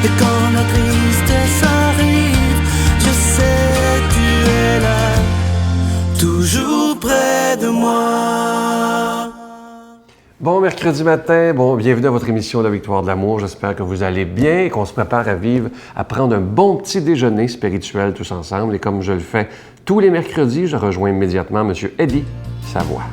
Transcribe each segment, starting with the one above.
Et quand la tristesse arrive, je sais tu es là, toujours près de moi. Bon mercredi matin, bienvenue à votre émission La Victoire de l'amour. J'espère que vous allez bien et qu'on se prépare à prendre un bon petit déjeuner spirituel tous ensemble. Et comme je le fais tous les mercredis, je rejoins immédiatement M. Eddie Savoie.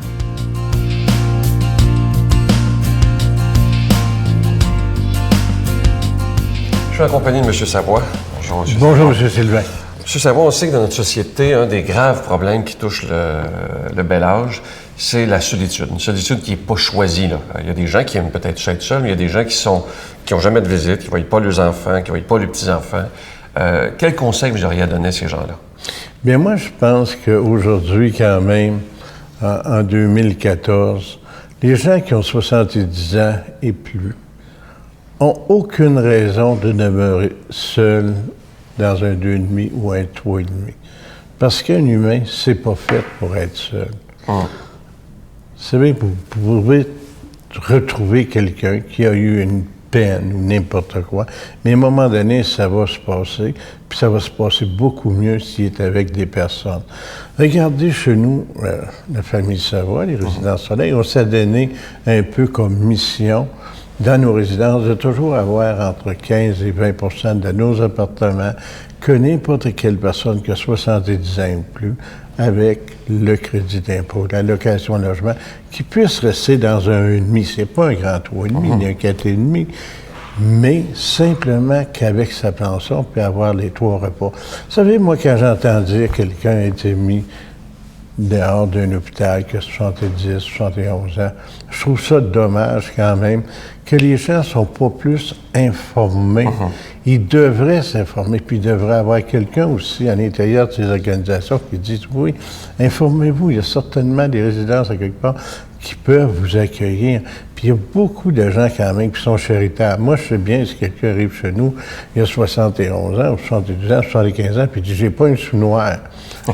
Je suis en compagnie de M. Savoie. Bonjour, M. Bonjour, M. Sylvain. M. Savoie, on sait que dans notre société, un des graves problèmes qui touche le bel âge, c'est la solitude. Une solitude qui n'est pas choisie, là. Il y a des gens qui aiment peut-être être seuls, mais il y a des gens qui n'ont jamais de visite, qui ne voient pas leurs enfants, qui ne voient pas les petits-enfants. Quel conseil vous auriez à donner à ces gens-là? Bien, moi, je pense qu'aujourd'hui, quand même, en 2014, les gens qui ont 70 ans et plus n'ont aucune raison de demeurer seuls dans un 2,5 ou un 3,5. Parce qu'un humain, c'est pas fait pour être seul. Vous savez, vous pouvez retrouver quelqu'un qui a eu une peine ou n'importe quoi, mais à un moment donné, ça va se passer, puis ça va se passer beaucoup mieux s'il est avec des personnes. Regardez chez nous, la famille Savoie, les résidences Soleil, on s'est donné un peu comme mission dans nos résidences de toujours avoir entre 15 et 20 de nos appartements que n'importe quelle personne qui a 70 ans ou plus avec le crédit d'impôt, la location logement, qui puisse rester dans un 1,5. C'est pas un grand 3,5, ni un 4,5, mais simplement qu'avec sa pension, on peut avoir les 3 repas. Vous savez, moi, quand j'entends dire que quelqu'un a été mis dehors d'un hôpital qui a 70, 71 ans, je trouve ça dommage quand même que les gens ne sont pas plus informés. Ils devraient s'informer, puis il devrait y avoir quelqu'un aussi à l'intérieur de ces organisations qui disent « Oui, informez-vous, il y a certainement des résidences à quelque part qui peuvent vous accueillir. » Puis il y a beaucoup de gens quand même qui sont charitables. Moi, je sais bien, si quelqu'un arrive chez nous, il y a 71 ans, ou 72 ans, 75 ans, puis il dit « J'ai pas une sou noire. »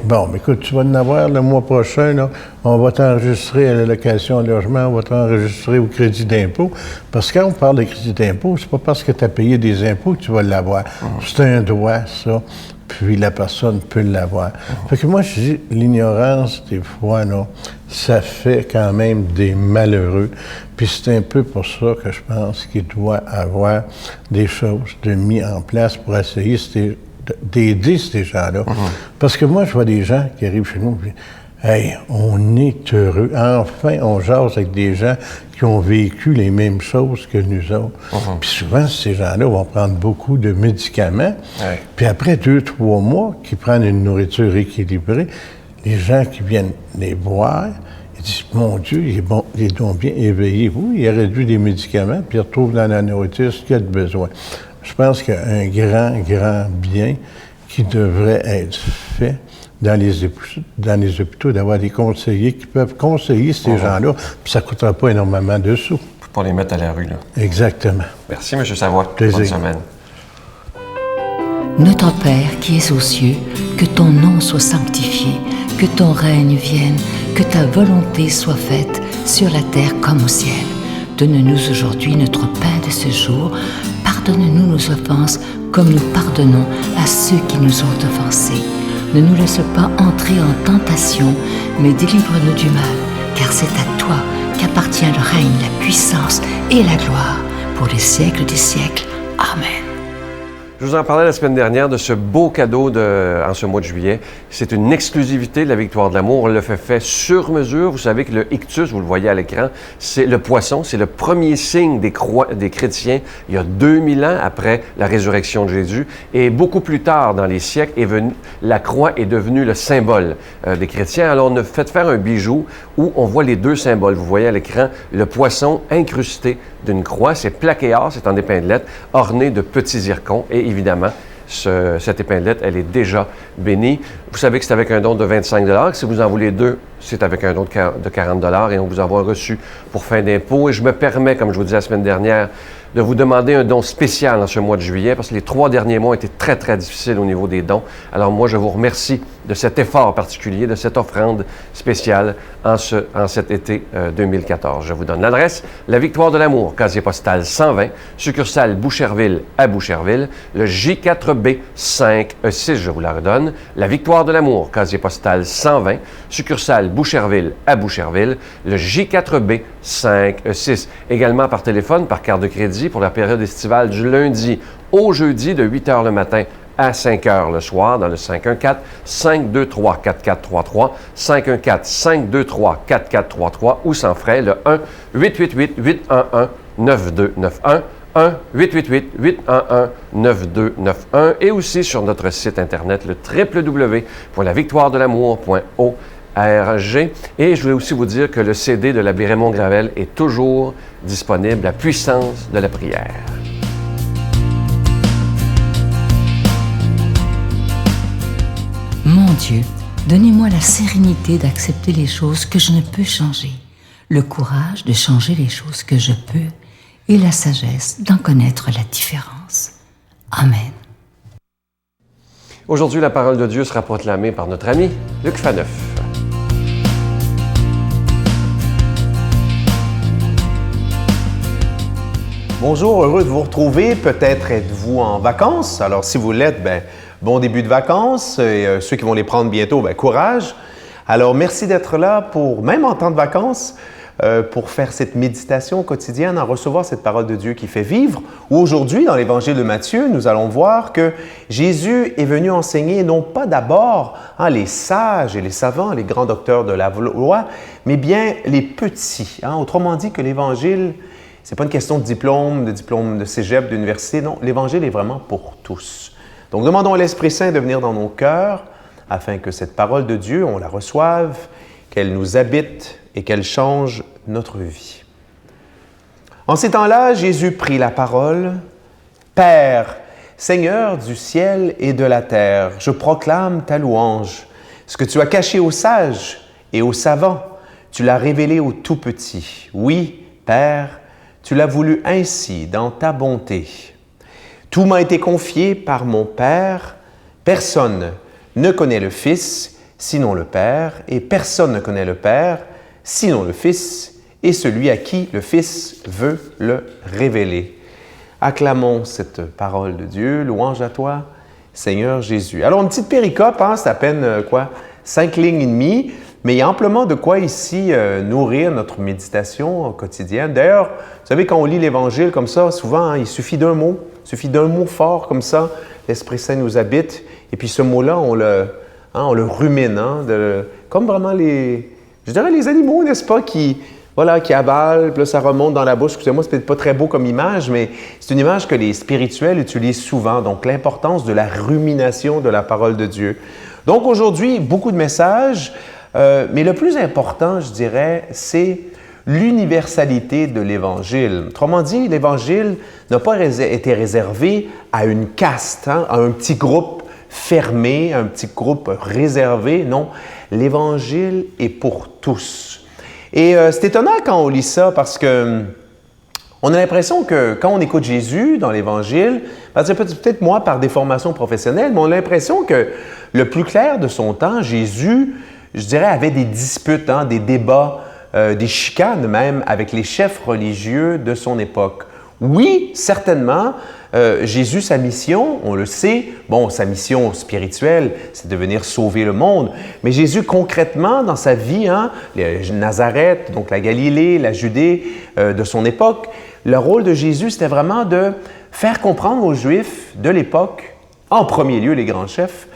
Bon, mais écoute, tu vas en avoir le mois prochain, là, on va t'enregistrer à la location logement, on va t'enregistrer au crédit d'impôt. Parce que quand on parle de crédit d'impôt, c'est pas parce que tu as payé des impôts que tu vas l'avoir. C'est un droit, ça. Puis la personne peut l'avoir. Fait que moi, je dis, l'ignorance, des fois, là, ça fait quand même des malheureux. Puis c'est un peu pour ça que je pense qu'il doit avoir des choses de mis en place pour essayer d'aider ces gens-là. Parce que moi, je vois des gens qui arrivent chez nous, puis, hey, on est heureux. Enfin, on jase avec des gens qui ont vécu les mêmes choses que nous autres. Puis souvent, ces gens-là vont prendre beaucoup de médicaments. Puis après 2-3 mois, qu'ils prennent une nourriture équilibrée, les gens qui viennent les voir, ils disent « Mon Dieu, il est donc bien éveillé. » Oui, il a réduit les médicaments, puis il retrouve dans la nourriture ce qu'il a de besoin. Je pense qu'il y a un grand bien qui devrait être fait dans les hôpitaux, d'avoir des conseillers qui peuvent conseiller ces gens-là, puis ça ne coûtera pas énormément de sous. Pour les mettre à la rue, là. Exactement. Merci, M. Savoie. Plaisir. Bonne semaine. Notre Père qui es aux cieux, que ton nom soit sanctifié, que ton règne vienne, que ta volonté soit faite sur la terre comme au ciel. Donne-nous aujourd'hui notre pain de ce jour. Pardonne-nous nos offenses comme nous pardonnons à ceux qui nous ont offensés. Ne nous laisse pas entrer en tentation, mais délivre-nous du mal, car c'est à toi qu'appartient le règne, la puissance et la gloire pour les siècles des siècles. Amen. Je vous en parlais la semaine dernière de ce beau cadeau en ce mois de juillet. C'est une exclusivité de la Victoire de l'amour. On le fait sur mesure. Vous savez que le ictus, vous le voyez à l'écran, c'est le poisson. C'est le premier signe des chrétiens il y a 2000 ans après la résurrection de Jésus. Et beaucoup plus tard dans les siècles, la croix est devenue le symbole des chrétiens. Alors on a fait faire un bijou où on voit les deux symboles. Vous voyez à l'écran le poisson incrusté d'une croix. C'est plaqué or, c'est en épinglette, orné de petits zircons. Et évidemment, cette épinglette, elle est déjà bénie. Vous savez que c'est avec un don de 25 $. Si vous en voulez 2, c'est avec un don de 40 $ et on vous envoie un reçu pour fin d'impôt. Et je me permets, comme je vous disais la semaine dernière, de vous demander un don spécial en ce mois de juillet, parce que les 3 derniers mois ont été très, très difficiles au niveau des dons. Alors moi, je vous remercie de cet effort particulier, de cette offrande spéciale en cet été 2014. Je vous donne l'adresse, La Victoire de l'Amour, casier postal 120, succursale Boucherville à Boucherville, le J4B 5E6, je vous la redonne, La Victoire de l'Amour, casier postal 120, succursale Boucherville à Boucherville, le J4B 5E6. Également par téléphone, par carte de crédit pour la période estivale du lundi au jeudi de 8 h le matin à 5 h le soir dans le 514-523-4433, 514-523-4433 ou sans frais le 1-888-811-9291, 1-888-811-9291 et aussi sur notre site internet le www.lavictoiredelamour.org. Et je voulais aussi vous dire que le CD de l'abbé Raymond Gravel est toujours disponible, La puissance de la prière. Mon Dieu, donnez-moi la sérénité d'accepter les choses que je ne peux changer, le courage de changer les choses que je peux et la sagesse d'en connaître la différence. Amen. Aujourd'hui, la parole de Dieu sera proclamée par notre ami Luc Faneuf. Bonjour, heureux de vous retrouver. Peut-être êtes-vous en vacances. Alors, si vous l'êtes, bon début de vacances. Et ceux qui vont les prendre bientôt, courage. Alors, merci d'être là pour, même en temps de vacances, pour faire cette méditation quotidienne, en recevoir cette parole de Dieu qui fait vivre. Où aujourd'hui, dans l'Évangile de Matthieu, nous allons voir que Jésus est venu enseigner non pas d'abord les sages et les savants, les grands docteurs de la loi, mais bien les petits. Autrement dit que l'Évangile, ce n'est pas une question de diplôme de cégep, d'université. Non, l'Évangile est vraiment pour tous. Donc, demandons à l'Esprit Saint de venir dans nos cœurs afin que cette parole de Dieu, on la reçoive, qu'elle nous habite et qu'elle change notre vie. En ces temps-là, Jésus prit la parole. « Père, Seigneur du ciel et de la terre, je proclame ta louange. Ce que tu as caché aux sages et aux savants, tu l'as révélé aux tout-petits. Oui, Père, tu l'as voulu ainsi dans ta bonté. Tout m'a été confié par mon Père. Personne ne connaît le Fils, sinon le Père, et personne ne connaît le Père, sinon le Fils, et celui à qui le Fils veut le révéler. » Acclamons cette parole de Dieu. Louange à toi, Seigneur Jésus. Alors, une petite péricope, c'est à peine 5 lignes et demie, mais il y a amplement de quoi ici nourrir notre méditation quotidienne. D'ailleurs, vous savez, quand on lit l'Évangile comme ça, souvent, il suffit d'un mot. Il suffit d'un mot fort comme ça, l'Esprit Saint nous habite. Et puis ce mot-là, on le rumine, comme vraiment les animaux, n'est-ce pas, qui avalent, puis là, ça remonte dans la bouche. Excusez-moi, c'est peut-être pas très beau comme image, mais c'est une image que les spirituels utilisent souvent. Donc, l'importance de la rumination de la parole de Dieu. Donc, aujourd'hui, beaucoup de messages, mais le plus important, je dirais, c'est l'universalité de l'Évangile. Autrement dit, l'Évangile n'a pas été réservé à une caste, à un petit groupe fermé, un petit groupe réservé. Non, l'Évangile est pour tous. Et c'est étonnant quand on lit ça parce que on a l'impression que quand on écoute Jésus dans l'Évangile, peut-être moi par des formations professionnelles, mais on a l'impression que le plus clair de son temps, Jésus, je dirais, avait des disputes, des débats, des chicanes même avec les chefs religieux de son époque. Oui, certainement, Jésus, sa mission, on le sait, sa mission spirituelle, c'est de venir sauver le monde. Mais Jésus, concrètement, dans sa vie, Nazareth, donc la Galilée, la Judée de son époque, le rôle de Jésus, c'était vraiment de faire comprendre aux Juifs de l'époque, en premier lieu les grands chefs,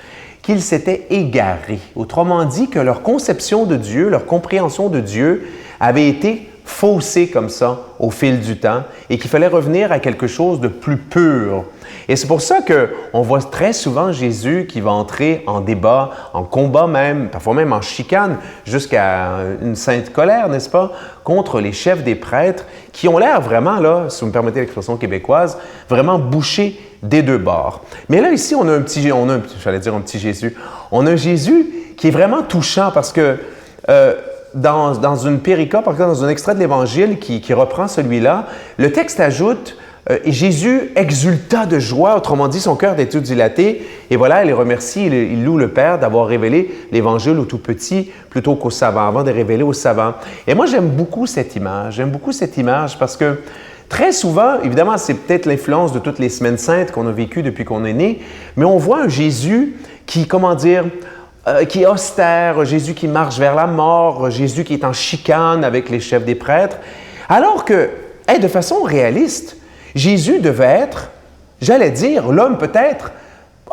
qu'ils s'étaient égarés. Autrement dit, que leur conception de Dieu, leur compréhension de Dieu avait été faussée comme ça au fil du temps et qu'il fallait revenir à quelque chose de plus pur. Et c'est pour ça qu'on voit très souvent Jésus qui va entrer en débat, en combat même, parfois même en chicane, jusqu'à une sainte colère, n'est-ce pas, contre les chefs des prêtres qui ont l'air vraiment, là, si vous me permettez l'expression québécoise, vraiment bouchés des deux bords. Mais là, ici, on a un petit Jésus. On a un Jésus qui est vraiment touchant parce que dans une péricope, par exemple, dans un extrait de l'Évangile qui reprend celui-là, le texte ajoute Et Jésus exulta de joie, autrement dit, son cœur était tout dilaté. Et voilà, il remercie, il loue le Père d'avoir révélé l'Évangile aux tout petits plutôt qu'aux savants, avant de révéler aux savants. Et moi, j'aime beaucoup cette image. J'aime beaucoup cette image parce que très souvent, évidemment, c'est peut-être l'influence de toutes les semaines saintes qu'on a vécues depuis qu'on est né, mais on voit un Jésus qui, qui est austère, Jésus qui marche vers la mort, Jésus qui est en chicane avec les chefs des prêtres, alors que, de façon réaliste, Jésus devait être, j'allais dire, l'homme peut-être,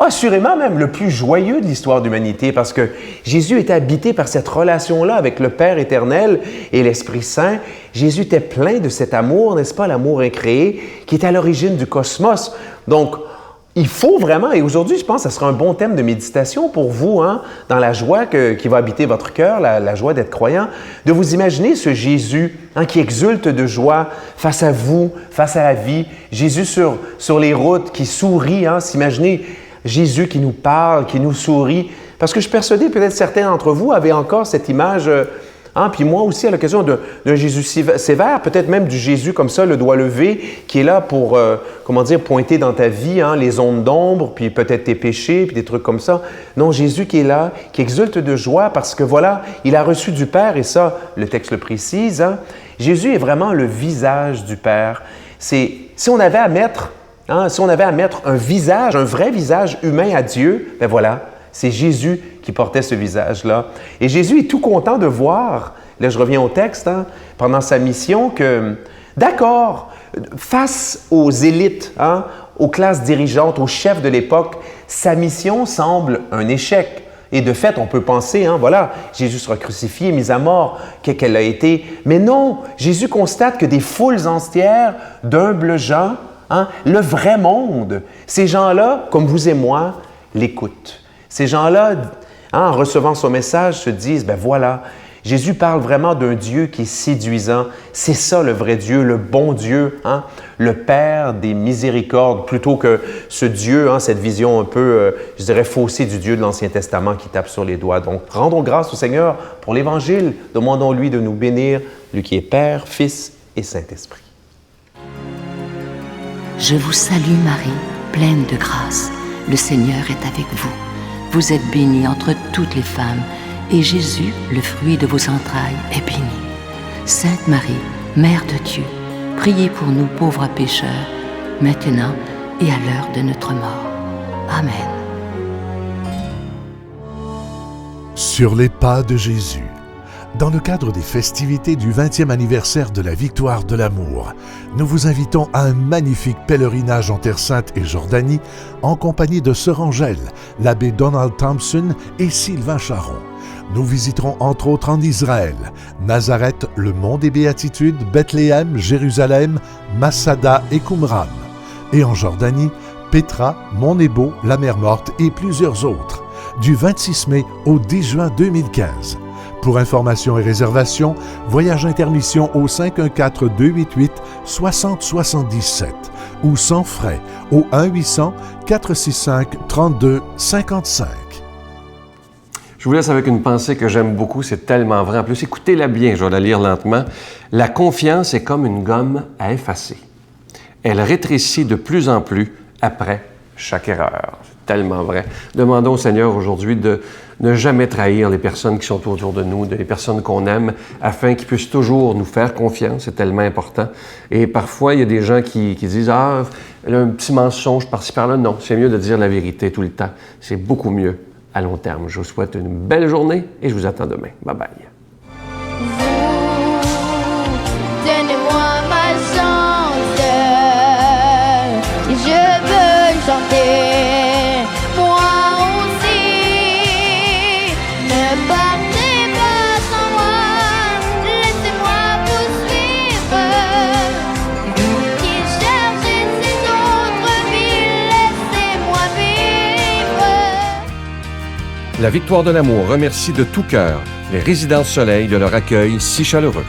assurément même le plus joyeux de l'histoire de l'humanité, parce que Jésus était habité par cette relation-là avec le Père éternel et l'Esprit Saint. Jésus était plein de cet amour, n'est-ce pas, l'amour incréé, qui est à l'origine du cosmos. Donc, il faut vraiment, et aujourd'hui, je pense que ce sera un bon thème de méditation pour vous, dans la joie qui va habiter votre cœur, la joie d'être croyant, de vous imaginer ce Jésus qui exulte de joie face à vous, face à la vie. Jésus sur les routes qui sourit, s'imaginer Jésus qui nous parle, qui nous sourit. Parce que je suis persuadé, peut-être certains d'entre vous avaient encore cette image, puis moi aussi à l'occasion d'un Jésus sévère, peut-être même du Jésus comme ça, le doigt levé, qui est là pour, pointer dans ta vie les zones d'ombre, puis peut-être tes péchés, puis des trucs comme ça. Non, Jésus qui est là, qui exulte de joie parce que voilà, il a reçu du Père, et ça, le texte le précise, Jésus est vraiment le visage du Père. Si on avait à mettre un visage, un vrai visage humain à Dieu, ben voilà, c'est Jésus qui portait ce visage-là. Et Jésus est tout content de voir, là je reviens au texte, pendant sa mission, que, d'accord, face aux élites, aux classes dirigeantes, aux chefs de l'époque, sa mission semble un échec. Et de fait, on peut penser, voilà, Jésus sera crucifié, mis à mort, qu'elle a été. Mais non, Jésus constate que des foules entières d'humbles gens, le vrai monde, ces gens-là, comme vous et moi, l'écoutent. Ces gens-là, en recevant son message, se disent, ben voilà, Jésus parle vraiment d'un Dieu qui est séduisant. C'est ça le vrai Dieu, le bon Dieu, le Père des miséricordes, plutôt que ce Dieu, cette vision un peu, je dirais, faussée du Dieu de l'Ancien Testament qui tape sur les doigts. Donc, rendons grâce au Seigneur pour l'Évangile. Demandons-lui de nous bénir, lui qui est Père, Fils et Saint-Esprit. Je vous salue Marie, pleine de grâce. Le Seigneur est avec vous. Vous êtes bénie entre toutes les femmes, et Jésus, le fruit de vos entrailles, est béni. Sainte Marie, Mère de Dieu, priez pour nous pauvres pécheurs, maintenant et à l'heure de notre mort. Amen. Sur les pas de Jésus. Dans le cadre des festivités du 20e anniversaire de la Victoire de l'Amour, nous vous invitons à un magnifique pèlerinage en Terre Sainte et Jordanie en compagnie de Sœur Angèle, l'abbé Donald Thompson et Sylvain Charon. Nous visiterons entre autres en Israël, Nazareth, le Mont des Béatitudes, Bethléem, Jérusalem, Masada et Qumran. Et en Jordanie, Pétra, Mont Nebo, la Mer Morte et plusieurs autres, du 26 mai au 10 juin 2015. Pour informations et réservations, Voyage Intermission au 514-288-6077 ou sans frais au 1-800-465-3255. Je vous laisse avec une pensée que j'aime beaucoup, c'est tellement vrai. En plus, écoutez-la bien, je vais la lire lentement. La confiance est comme une gomme à effacer. Elle rétrécit de plus en plus après chaque erreur. C'est tellement vrai. Demandons au Seigneur aujourd'hui de ne jamais trahir les personnes qui sont autour de nous, les personnes qu'on aime, afin qu'ils puissent toujours nous faire confiance. C'est tellement important. Et parfois, il y a des gens qui disent « Ah, un petit mensonge par-ci par-là. » Non, c'est mieux de dire la vérité tout le temps. C'est beaucoup mieux à long terme. Je vous souhaite une belle journée et je vous attends demain. Bye-bye. Donnez-moi ma chance, je veux chanter, moi aussi. Ne partez pas sans moi, laissez-moi vous suivre. Vous qui cherchez ces autres villes, laissez-moi vivre. La Victoire de l'Amour remercie de tout cœur les Résidences Soleil de leur accueil si chaleureux.